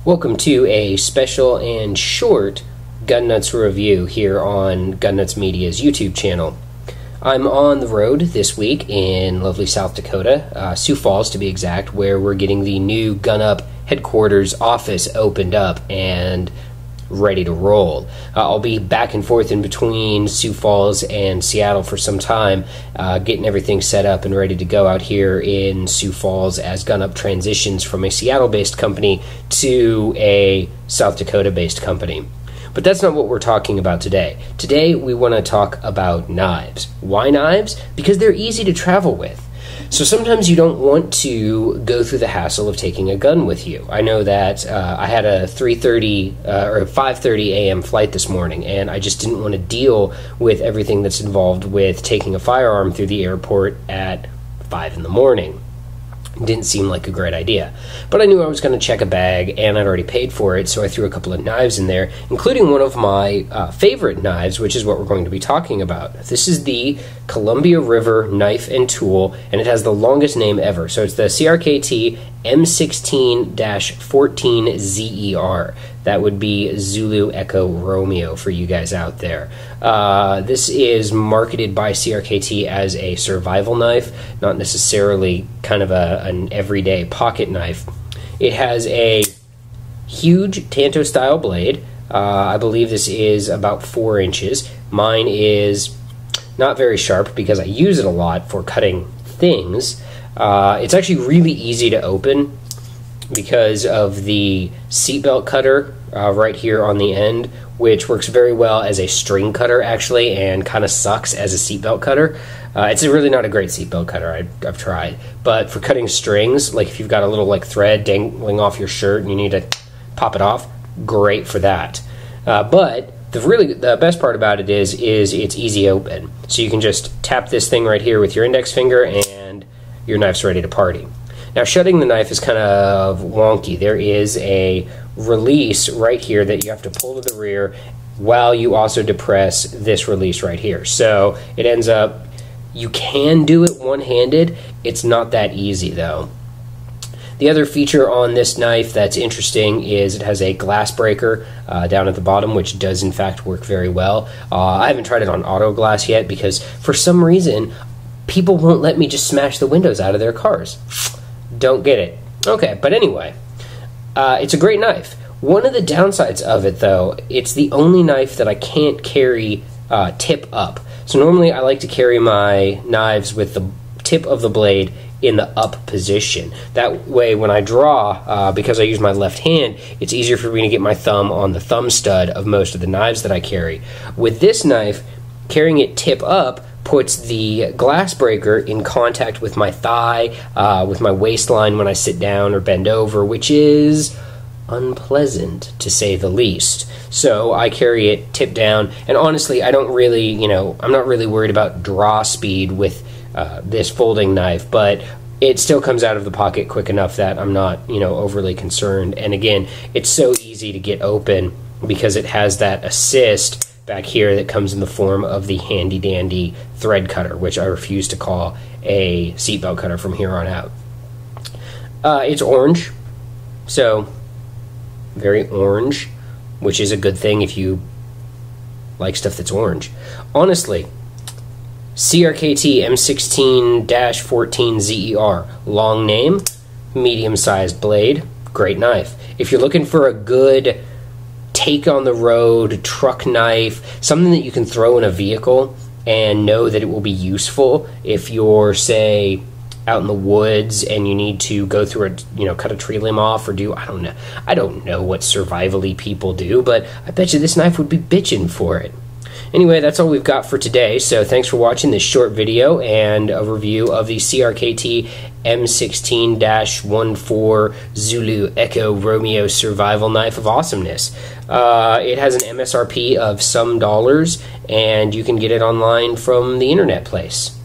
Welcome to a special and short Gun Nuts review here on Gun Nuts Media's YouTube channel. I'm on the road this week in lovely South Dakota, Sioux Falls to be exact, where we're getting the new Gun Up headquarters office opened up and ready to roll. I'll be back and forth in between Sioux Falls and Seattle for some time, getting everything set up and ready to go out here in Sioux Falls as Gun Up transitions from a Seattle-based company to a South Dakota-based company. But that's not what we're talking about today. Today we want to talk about knives. Why knives? Because they're easy to travel with. So sometimes you don't want to go through the hassle of taking a gun with you. I know that I had a 5:30 a.m. flight this morning, and I just didn't want to deal with everything that's involved with taking a firearm through the airport at 5 in the morning. Didn't seem like a great idea. But I knew I was going to check a bag, and I'd already paid for it, so I threw a couple of knives in there, including one of my favorite knives, which is what we're going to be talking about. This is the Columbia River Knife and Tool, and it has the longest name ever. So it's the CRKT M16-14ZER. That would be Zulu Echo Romeo for you guys out there. This is marketed by CRKT as a survival knife, not necessarily kind of an everyday pocket knife. It has a huge Tanto-style blade. I believe this is about 4 inches. Mine is not very sharp because I use it a lot for cutting things. It's actually really easy to open because of the seatbelt cutter right here on the end, which works very well as a string cutter actually, and kind of sucks as a seatbelt cutter. It's really not a great seatbelt cutter. I've tried, but for cutting strings, like if you've got a little like thread dangling off your shirt and you need to pop it off, great for that. But the best part about it is it's easy open. So you can just tap this thing right here with your index finger and your knife's ready to party. Now, shutting the knife is kind of wonky. There is a release right here that you have to pull to the rear while you also depress this release right here. So it ends up, you can do it one-handed. It's not that easy, though. The other feature on this knife that's interesting is it has a glass breaker down at the bottom, which does, in fact, work very well. I haven't tried it on auto glass yet because, for some reason, people won't let me just smash the windows out of their cars. Don't get it. Okay, but anyway, it's a great knife. One of the downsides of it, though, it's the only knife that I can't carry tip up. So normally I like to carry my knives with the tip of the blade in the up position. That way when I draw, because I use my left hand, it's easier for me to get my thumb on the thumb stud of most of the knives that I carry. With this knife, carrying it tip up puts the glass breaker in contact with my thigh, with my waistline when I sit down or bend over, which is unpleasant to say the least. So I carry it tip down, and honestly, I don't really, I'm not really worried about draw speed with this folding knife, but it still comes out of the pocket quick enough that I'm not, overly concerned. And again, it's so easy to get open because it has that assist back here that comes in the form of the handy dandy thread cutter, which I refuse to call a seatbelt cutter from here on out. It's orange, so very orange, which is a good thing if you like stuff that's orange. Honestly, CRKT M16-14ZER, long name, medium-sized blade, great knife. If you're looking for a good take on the road truck knife, something that you can throw in a vehicle and know that it will be useful if you're, say, out in the woods and you need to go through cut a tree limb off or do, I don't know what survival-y people do, but I bet you this knife would be bitchin' for it. Anyway, that's all we've got for today, so thanks for watching this short video and a review of the CRKT M16-14 Zulu Echo Romeo survival knife of awesomeness. It has an MSRP of some dollars, and you can get it online from the internet place.